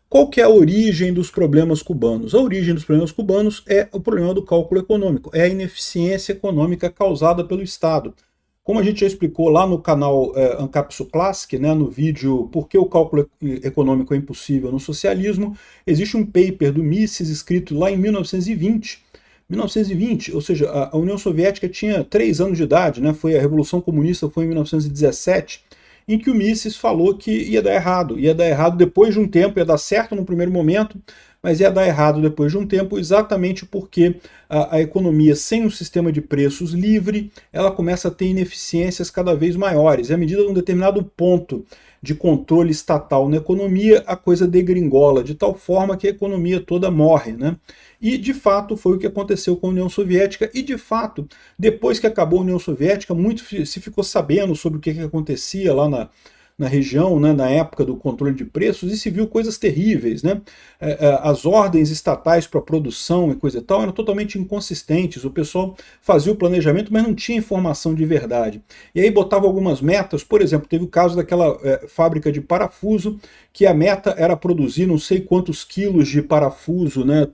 Qual que é a origem dos problemas cubanos? A origem dos problemas cubanos é o problema do cálculo econômico, é a ineficiência econômica causada pelo Estado. Como a gente já explicou lá no canal Ancapsu Classic, né, no vídeo Por que o cálculo econômico é impossível no socialismo, existe um paper do Mises escrito lá em 1920, ou seja, a União Soviética tinha 3 anos de idade, né, a Revolução Comunista foi em 1917, em que o Mises falou que ia dar errado depois de um tempo, ia dar certo no primeiro momento, mas ia dar errado depois de um tempo, exatamente porque a economia sem um sistema de preços livre, ela começa a ter ineficiências cada vez maiores, e à medida de um determinado ponto de controle estatal na economia, a coisa degringola, de tal forma que a economia toda morre, né? E, de fato, foi o que aconteceu com a União Soviética, e, de fato, depois que acabou a União Soviética, muito se ficou sabendo sobre o que acontecia lá na região, né, na época do controle de preços, e se viu coisas terríveis, né? As ordens estatais para produção e coisa e tal eram totalmente inconsistentes, o pessoal fazia o planejamento, mas não tinha informação de verdade. E aí botava algumas metas, por exemplo, teve o caso daquela fábrica de parafuso, que a meta era produzir não sei quantos quilos de parafuso, né,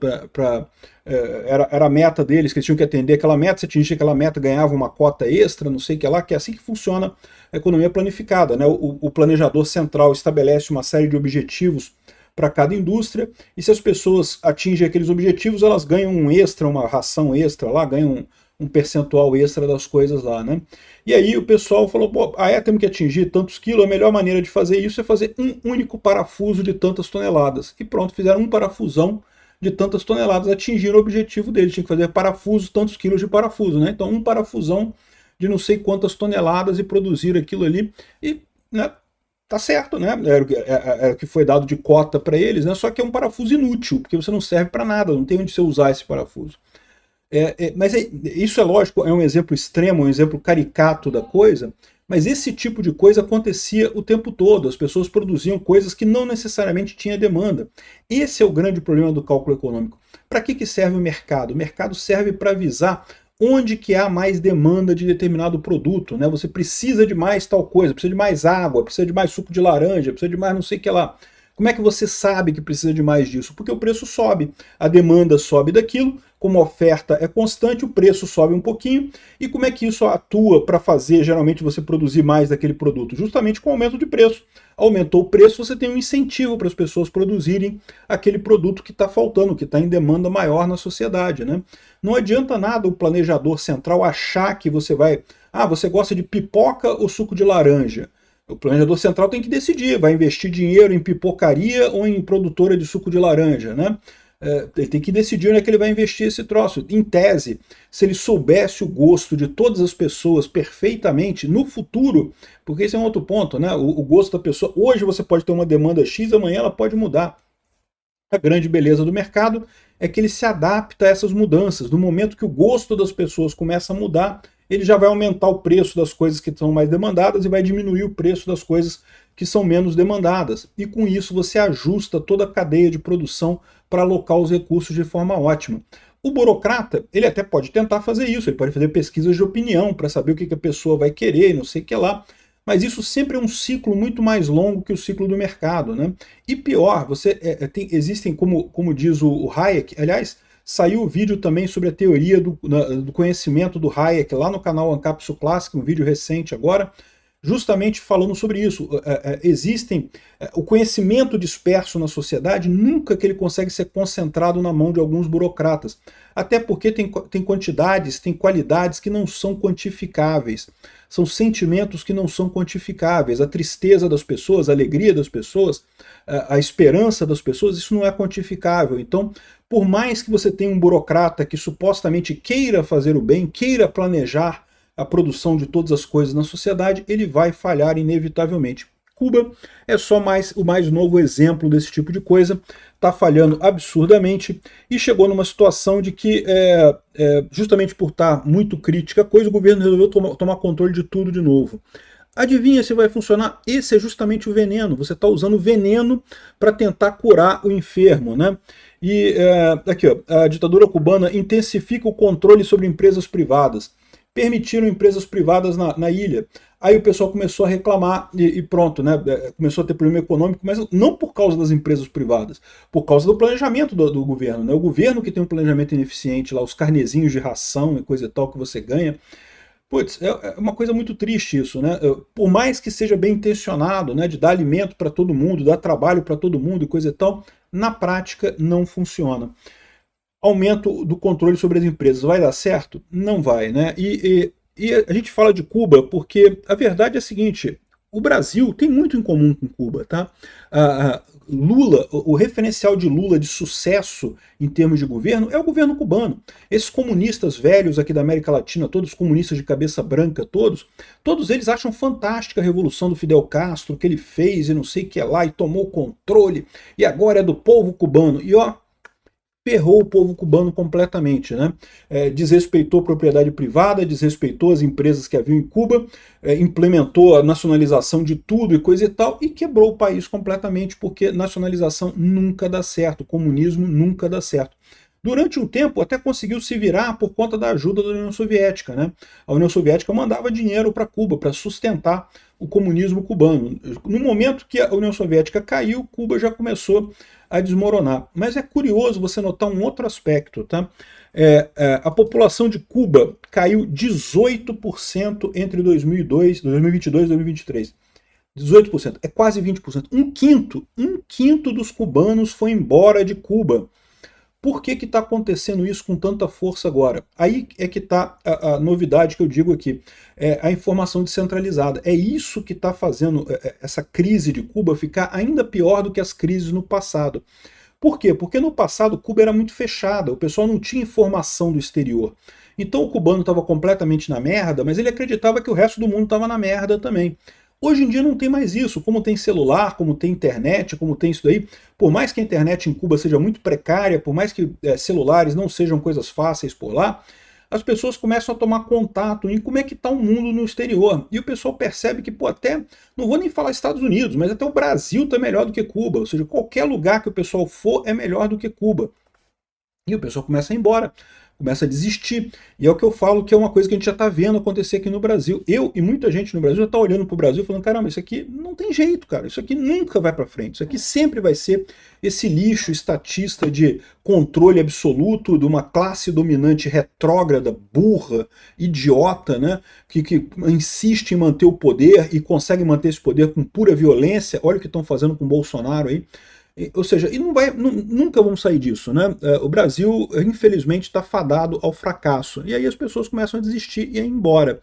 era a meta deles, que eles tinham que atender aquela meta, se atingir aquela meta ganhava uma cota extra, não sei o que lá, que é assim que funciona a economia planificada, né? O planejador central estabelece uma série de objetivos para cada indústria, e se as pessoas atingem aqueles objetivos, elas ganham um extra, uma ração extra lá, ganham um percentual extra das coisas lá, né? E aí o pessoal falou, pô, temos que atingir tantos quilos, a melhor maneira de fazer isso é fazer um único parafuso de tantas toneladas. E pronto, fizeram um parafusão de tantas toneladas, atingiram o objetivo deles, tinha que fazer parafuso, tantos quilos de parafuso, né? Então um parafusão de não sei quantas toneladas e produzir aquilo ali, e, né, tá certo, né? Era o que foi dado de cota para eles, né? Só que é um parafuso inútil, porque você não serve para nada, não tem onde você usar esse parafuso. Mas isso é lógico, é um exemplo extremo, um exemplo caricato da coisa, mas esse tipo de coisa acontecia o tempo todo, as pessoas produziam coisas que não necessariamente tinha demanda. Esse é o grande problema do cálculo econômico. Para que serve o mercado? O mercado serve para avisar onde que há mais demanda de determinado produto, né? Você precisa de mais tal coisa, precisa de mais água, precisa de mais suco de laranja, precisa de mais não sei o que lá. Como é que você sabe que precisa de mais disso? Porque o preço sobe, a demanda sobe daquilo, como a oferta é constante, o preço sobe um pouquinho, e como é que isso atua para fazer, geralmente, você produzir mais daquele produto? Justamente com o aumento de preço. Aumentou o preço, você tem um incentivo para as pessoas produzirem aquele produto que está faltando, que está em demanda maior na sociedade, né? Não adianta nada o planejador central achar que você vai... você gosta de pipoca ou suco de laranja? O planejador central tem que decidir, vai investir dinheiro em pipocaria ou em produtora de suco de laranja, né? Ele tem que decidir onde é que ele vai investir esse troço. Em tese, se ele soubesse o gosto de todas as pessoas perfeitamente, no futuro, porque esse é um outro ponto, né? O gosto da pessoa, hoje você pode ter uma demanda X, amanhã ela pode mudar. A grande beleza do mercado é que ele se adapta a essas mudanças. No momento que o gosto das pessoas começa a mudar, ele já vai aumentar o preço das coisas que são mais demandadas e vai diminuir o preço das coisas que são menos demandadas. E com isso você ajusta toda a cadeia de produção para alocar os recursos de forma ótima. O burocrata, ele até pode tentar fazer isso, ele pode fazer pesquisas de opinião para saber o que a pessoa vai querer, não sei o que lá, mas isso sempre é um ciclo muito mais longo que o ciclo do mercado, né? E pior, existem, como diz o Hayek, aliás, saiu o vídeo também sobre a teoria do conhecimento do Hayek lá no canal Ancapsu Classic, um vídeo recente agora, justamente falando sobre isso. O conhecimento disperso na sociedade, nunca que ele consegue ser concentrado na mão de alguns burocratas. Até porque tem quantidades, tem qualidades que não são quantificáveis. São sentimentos que não são quantificáveis. A tristeza das pessoas, a alegria das pessoas, a esperança das pessoas, isso não é quantificável. Então, por mais que você tenha um burocrata que supostamente queira fazer o bem, queira planejar a produção de todas as coisas na sociedade, ele vai falhar inevitavelmente. Cuba é só o mais novo exemplo desse tipo de coisa, está falhando absurdamente e chegou numa situação de que, justamente por estar muito crítica a coisa, o governo resolveu tomar controle de tudo de novo. Adivinha se vai funcionar? Esse é justamente o veneno. Você está usando veneno para tentar curar o enfermo, né? E aqui, ó, a ditadura cubana intensifica o controle sobre empresas privadas. permitiram empresas privadas na ilha. Aí o pessoal começou a reclamar e pronto, né? Começou a ter problema econômico, mas não por causa das empresas privadas, por causa do planejamento do governo, né? O governo que tem um planejamento ineficiente lá, os carnezinhos de ração e coisa e tal que você ganha. Putz, é uma coisa muito triste isso, né? Por mais que seja bem intencionado, né, de dar alimento para todo mundo, dar trabalho para todo mundo e coisa e tal, na prática não funciona. Aumento do controle sobre as empresas vai dar certo? Não vai, né? E a gente fala de Cuba porque a verdade é a seguinte: o Brasil tem muito em comum com Cuba, tá? Lula, o referencial de Lula de sucesso em termos de governo é o governo cubano. Esses comunistas velhos aqui da América Latina, todos comunistas de cabeça branca, todos eles acham fantástica a revolução do Fidel Castro, que ele fez e não sei o que lá, e tomou o controle, e agora é do povo cubano. E ó, ferrou o povo cubano completamente, né? Desrespeitou a propriedade privada, desrespeitou as empresas que haviam em Cuba, implementou a nacionalização de tudo e coisa e tal, e quebrou o país completamente, porque nacionalização nunca dá certo, comunismo nunca dá certo. Durante um tempo até conseguiu se virar por conta da ajuda da União Soviética, né? A União Soviética mandava dinheiro para Cuba para sustentar o comunismo cubano. No momento que a União Soviética caiu, Cuba já começou a desmoronar. Mas é curioso você notar um outro aspecto, tá? A população de Cuba caiu 18% entre 2022 e 2023. 18%, é quase 20%. Um quinto dos cubanos foi embora de Cuba. Por que está acontecendo isso com tanta força agora? Aí é que está a novidade que eu digo aqui, a informação descentralizada. É isso que está fazendo essa crise de Cuba ficar ainda pior do que as crises no passado. Por quê? Porque no passado Cuba era muito fechada, o pessoal não tinha informação do exterior. Então o cubano estava completamente na merda, mas ele acreditava que o resto do mundo estava na merda também. Hoje em dia não tem mais isso, como tem celular, como tem internet, como tem isso daí, por mais que a internet em Cuba seja muito precária, por mais que celulares não sejam coisas fáceis por lá, as pessoas começam a tomar contato em como é que está o mundo no exterior. E o pessoal percebe que, pô, até, não vou nem falar Estados Unidos, mas até o Brasil está melhor do que Cuba, ou seja, qualquer lugar que o pessoal for é melhor do que Cuba. E o pessoal começa a ir embora, começa a desistir. E é o que eu falo que é uma coisa que a gente já está vendo acontecer aqui no Brasil. Eu e muita gente no Brasil já está olhando para o Brasil falando, caramba, isso aqui não tem jeito, cara. Isso aqui nunca vai para frente. Isso aqui sempre vai ser esse lixo estatista de controle absoluto de uma classe dominante retrógrada, burra, idiota, né? Que insiste em manter o poder e consegue manter esse poder com pura violência. Olha o que estão fazendo com o Bolsonaro aí. Ou seja, e nunca vão sair disso, né? O Brasil, infelizmente, está fadado ao fracasso. E aí as pessoas começam a desistir e a ir embora.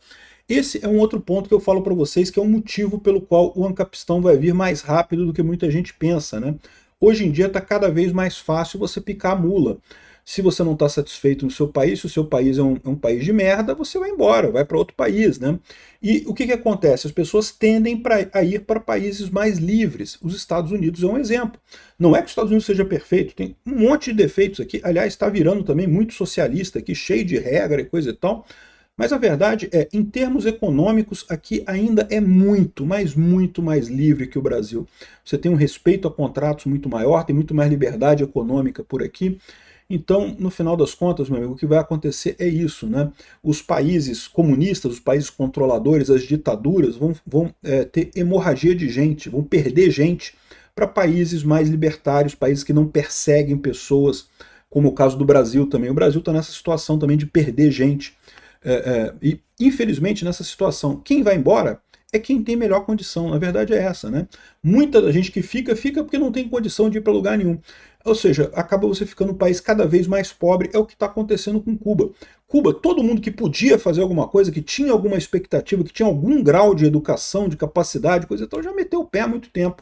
Esse é um outro ponto que eu falo para vocês, que é um motivo pelo qual o Ancapistão vai vir mais rápido do que muita gente pensa, né? Hoje em dia está cada vez mais fácil você picar a mula. Se você não está satisfeito no seu país, se o seu país é um país de merda, você vai embora, vai para outro país, né? E o que acontece? As pessoas tendem a ir para países mais livres. Os Estados Unidos é um exemplo. Não é que os Estados Unidos seja perfeito, tem um monte de defeitos aqui. Aliás, está virando também muito socialista aqui, cheio de regra e coisa e tal. Mas a verdade é, em termos econômicos, aqui ainda é muito, mas muito mais livre que o Brasil. Você tem um respeito a contratos muito maior, tem muito mais liberdade econômica por aqui. Então, no final das contas, meu amigo, o que vai acontecer é isso, né? Os países comunistas, os países controladores, as ditaduras vão ter hemorragia de gente, vão perder gente para países mais libertários, países que não perseguem pessoas, como o caso do Brasil também. O Brasil está nessa situação também de perder gente. E, infelizmente, nessa situação, quem vai embora é quem tem melhor condição. Na verdade é essa, né? Muita da gente que fica porque não tem condição de ir para lugar nenhum. Ou seja, acaba você ficando um país cada vez mais pobre, é o que está acontecendo com Cuba. Cuba, todo mundo que podia fazer alguma coisa, que tinha alguma expectativa, que tinha algum grau de educação, de capacidade, coisa e tal, já meteu o pé há muito tempo.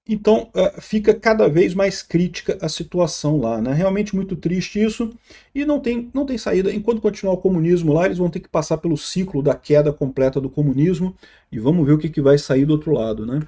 Então fica cada vez mais crítica a situação lá, né? Realmente muito triste isso, e não tem saída. Enquanto continuar o comunismo lá, eles vão ter que passar pelo ciclo da queda completa do comunismo, e vamos ver o que vai sair do outro lado, né?